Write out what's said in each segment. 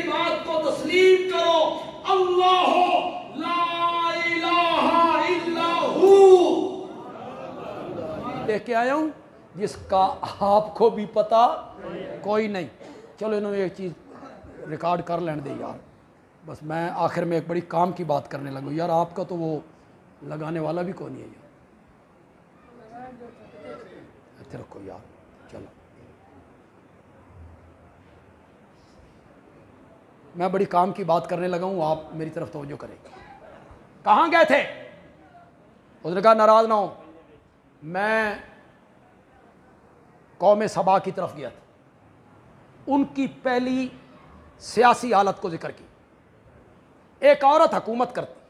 मेरी बात को तस्लीम करो, अल्लाह ला इलाहा इल्ला हू। लेके आया हूं जिसका आपको भी पता कोई नहीं। चलो इन्होंने एक चीज़ रिकॉर्ड कर लेने दे यार, बस मैं आखिर में एक बड़ी काम की बात करने लगूँ यार। आपका तो वो लगाने वाला भी कौन नहीं है यार। अच्छे रखो यार। चलो मैं बड़ी काम की बात करने लगा हूँ, आप मेरी तरफ तवज्जो करें। कहाँ गए थे? उसने कहा नाराज ना हो, मैं कौम सबा की तरफ गया था। उनकी पहली सियासी हालत को जिक्र की। एक औरत हुकूमत करती,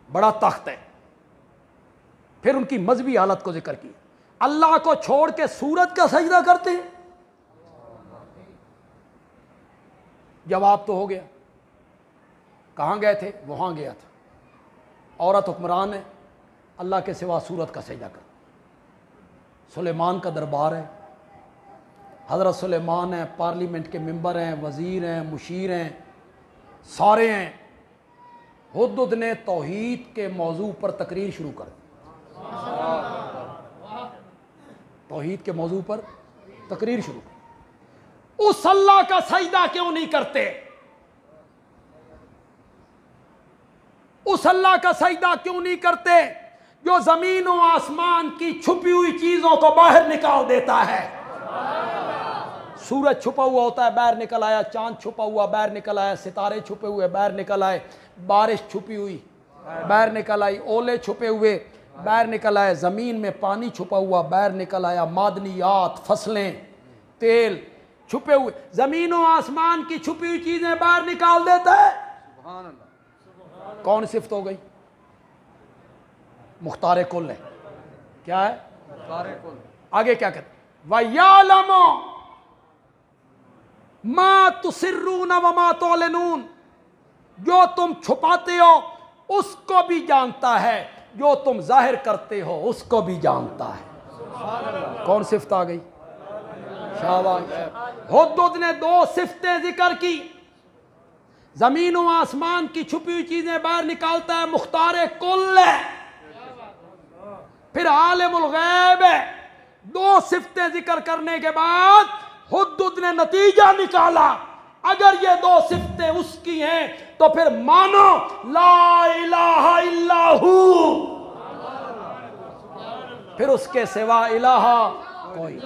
बड़ा तख्त है। फिर उनकी मजहबी हालत को जिक्र की। अल्लाह को छोड़ के सूरज का सजदा करते हैं। जवाब तो हो गया। कहाँ गए थे? वहाँ गया था। औरत हुक्मरान है, अल्लाह के सिवा सूरज का सजदा कर। सुलेमान का दरबार है, हज़रत सुलेमान हैं, पार्लियामेंट के मेंबर हैं, वज़ीर हैं, मुशीर हैं, सारे हैं। हुद्हुद ने तौहीद के मौजू पर तकरीर शुरू कर दी। तौहीद के मौजू पर तकरीर शुरू कर। उस अल्लाह का सजदा क्यों नहीं करते? उस अल्लाह का सजदा क्यों नहीं करते जो ज़मीन और आसमान की छुपी हुई चीज़ों को बाहर निकाल देता है? सूरज छुपा हुआ होता है, बाहर निकल आया। चांद छुपा हुआ, बाहर निकल आया। सितारे छुपे हुए, बाहर निकल आए। बारिश छुपी हुई, बाहर निकल आई। ओले छुपे हुए, बाहर निकल आए। ज़मीन में पानी छुपा हुआ, बाहर निकल आया। मादनियात, फसलें, तेल छुपे हुए। ज़मीन और आसमान की छुपी हुई चीज़ें बाहर निकाल देता है। कौन सिफ्त हो गई? मुख्तार कुल है। क्या है? मुख्तार कुल। आगे क्या कहते? वयालमो मा तुसिर्रून व मा तुअलिनून, जो तुम छुपाते हो उसको भी जानता है, जो तुम जाहिर करते हो उसको भी जानता है। कौन सिफ्त आ गई? शाबाश। हुद्हुद ने दो सिफ्तें जिक्र की। जमीन व आसमान की छुपी हुई चीजें बाहर निकालता है, मुख्तार कुल है। फिर आलिमुल गैब है। दो सिफ्तें जिक्र करने के बाद हुद्हुद ने नतीजा निकाला, अगर ये दो सिफ्तें उसकी हैं तो फिर मानो ला इलाहा इल्ला हू, फिर उसके सिवा इलाहा कोई,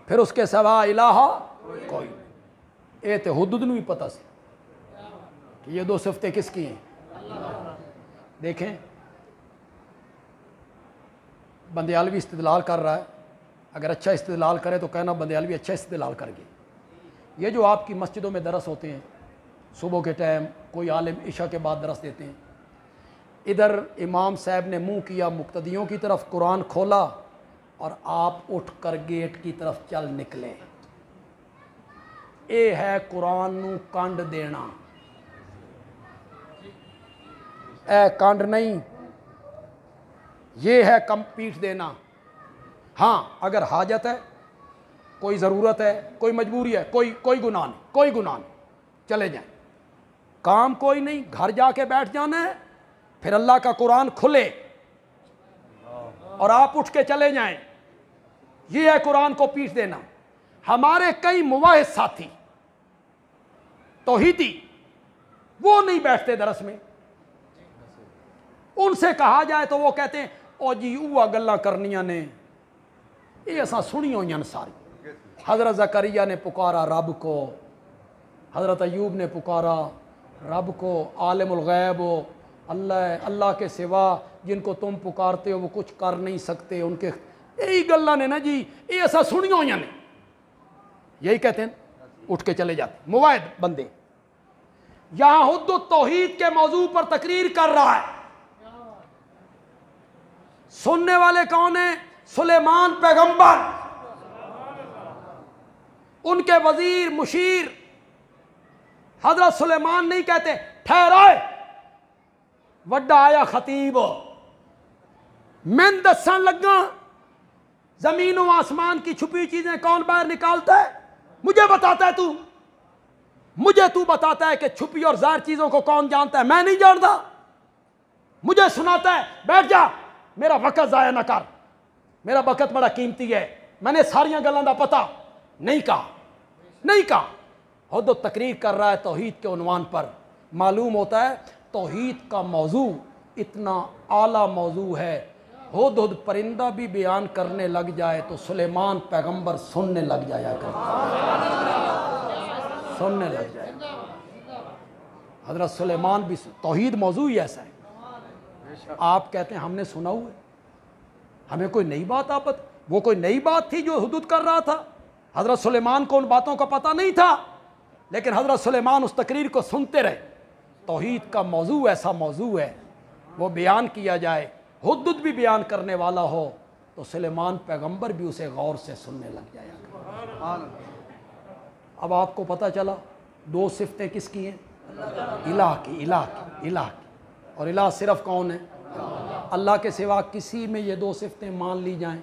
फिर उसके सिवा इलाहा कोई। ये तो हुद्हुद ਨੂੰ भी पता सी कि ये दो सिफ्तें किसकी हैं। देखें, बंदयालवी इस्तिदलाल कर रहा है। अगर अच्छा इस्तिदलाल करे तो कहना बंदयालवी अच्छा इस्तिदलाल कर गए। ये जो आपकी मस्जिदों में दरस होते हैं सुबह के टाइम, कोई आलिम इशा के बाद दरस देते हैं, इधर इमाम साहब ने मुंह किया मुक्तदियों की तरफ, कुरान खोला और आप उठ कर गेट की तरफ चल निकले। ये है कुरान नू कंड देना। ए कंड नहीं, ये है कंपीट देना। हाँ, अगर हाजत है, कोई ज़रूरत है, कोई मजबूरी है, कोई गुनाह नहीं, कोई गुनाह नहीं, चले जाएं। काम कोई नहीं, घर जाके बैठ जाना है, फिर अल्लाह का कुरान खुले और आप उठ के चले जाएं। ये है कुरान को पीट देना। हमारे कई मुवाहिद साथी तौहीदी, वो नहीं बैठते दरस में। उनसे कहा जाए तो वो कहते हैं ओ जी उवा गल्लां करनियां ने, ये असां सुनी हुई सारी। हज़रत ज़करिया ने पुकारा रब को, हज़रत अयूब ने पुकारा रब को, आलिमुल गैब हो, अल्लाह, अल्लाह के सिवा जिनको तुम पुकारते हो वो कुछ कर नहीं सकते। उनके यही गल्लां ने ना जी, ये असां सुनी हुई ने। यही कहते हैं, उठ के चले जाते मुवाहिद बंदे। यहां हुद्हुद तौहीद के मौजू पर तकरीर कर रहा है। सुनने वाले कौन है? सुलेमान पैगंबर, उनके वजीर मुशीर। हजरत सुलेमान नहीं कहते ठहराए, वड्डा आया खतीब, मैं दसन लगा जमीन और आसमान की छुपी चीजें कौन बाहर निकालता है? मुझे बताता है तू, मुझे तू बताता है कि छुपी और जाहिर चीजों को कौन जानता है? मैं नहीं जानता। मुझे सुनाता है बैठ जा, मेरा वक्त जाया ना कर, मेरा वक्त बड़ा कीमती है, मैंने सारियां गल्लां दा पता नहीं कहा, नहीं कहा। खुद तकरीर कर रहा है तौहीद के उन्वान पर। मालूम होता है तौहीद का मौजू इतना आला मौजू है, हुद परिंदा भी बयान करने लग जाए तो सुलेमान पैगंबर सुनने लग जाया कर, सुनने लग जाए। हजरत सुलेमान भी, तौहीद मौजू ही ऐसा है। आप कहते हैं हमने सुना हुआ है, हमें कोई नई बात आप, वो कोई नई बात थी जो हुदूद कर रहा था? हजरत सुलेमान को उन बातों का पता नहीं था, लेकिन हजरत सुलेमान उस तकरीर को सुनते रहे। तौहीद का मौजू ऐसा मौजू है, वो बयान किया जाए, हुदूद भी बयान करने वाला हो तो सुलेमान पैगंबर भी उसे गौर से सुनने लग जाया। अब आपको पता चला दो सिफतें किसकी हैं? इलाह की, इलाह की, इलाह की। और इलाह सिर्फ कौन है? अल्लाह के सिवा किसी में ये दो सिफतें मान ली जाएं,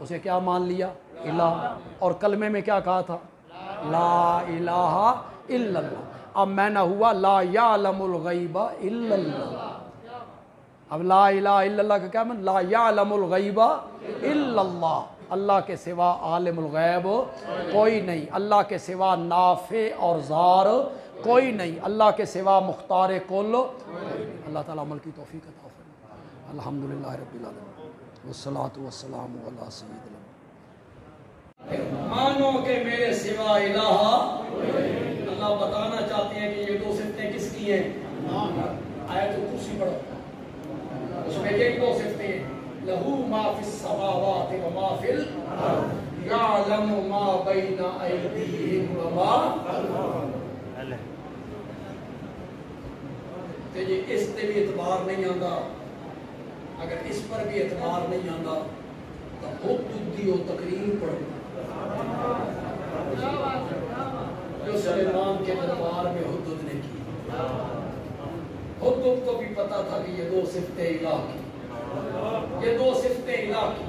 उसे क्या मान लिया? इलाह। और कलमे में क्या कहा था? ला इलाहा इल्लल्लाह। अब मैना हुआ ला यालमुल गैबा इल्लल्लाह। अब ला इलाहा इल्लल्लाह का क्या मतलब? ला यालमुल गैबा इल्लल्लाह, अल्लाह के सिवा आलिमुल गैब कोई नहीं, अल्लाह के सिवा नाफे और जार कोई नहीं, अल्लाह के सिवा मुख्तार कुल। अल्लाह ताला अमल की तौफीक अता फरमाए। अल्हम्दुलिल्लाह रब्बिल आलमीन वस्सलातु वस्सलामु अला सय्यिदिल। मानो कि मेरे सिवा इलाहा, अल्लाह बताना चाहते हैं कि ये दो सिफतें किसकी हैं? आयतुल कुर्सी पढ़ो, उसमें ये दो सिफतें हैं, लहू मा फिस समावाति व मा फिल अर्द यअलमु मा बैना अयदीहिम व मा ते जी इस ते भी एतबार नहीं आता। अगर इस पर भी एतबार नहीं आता तो हुदूदी और तकरीर पढ़ो जो सुलेमान के दरबार में हुदूद ने की। हुदूद को भी पता था कि ये दो सिफतें इलाह की, ये दो सिफतें इलाह की।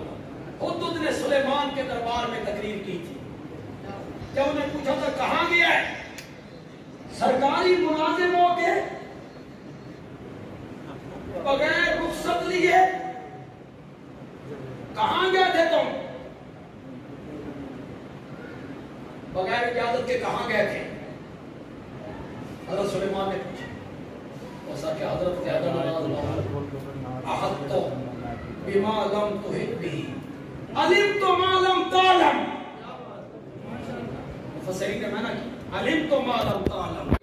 हुदूद ने सुलेमान के दरबार में तकरीर की थी। जब उन्हें पूछा था कहाँ गया है सरकारी मुलाजिमों के बगैर रुखसत लिए, कहां गए थे तुम? बगैर इजाजत के कहां गए थे? हजरत सुलेमान ने पूछा। ऐसा कि हजरत ज्यादा नाराज तो बिमा लम तुहित बिही अलिम तो मा लम तालम। मुफस्सिरीन ने माना कि अलिम तो मा लम तालम,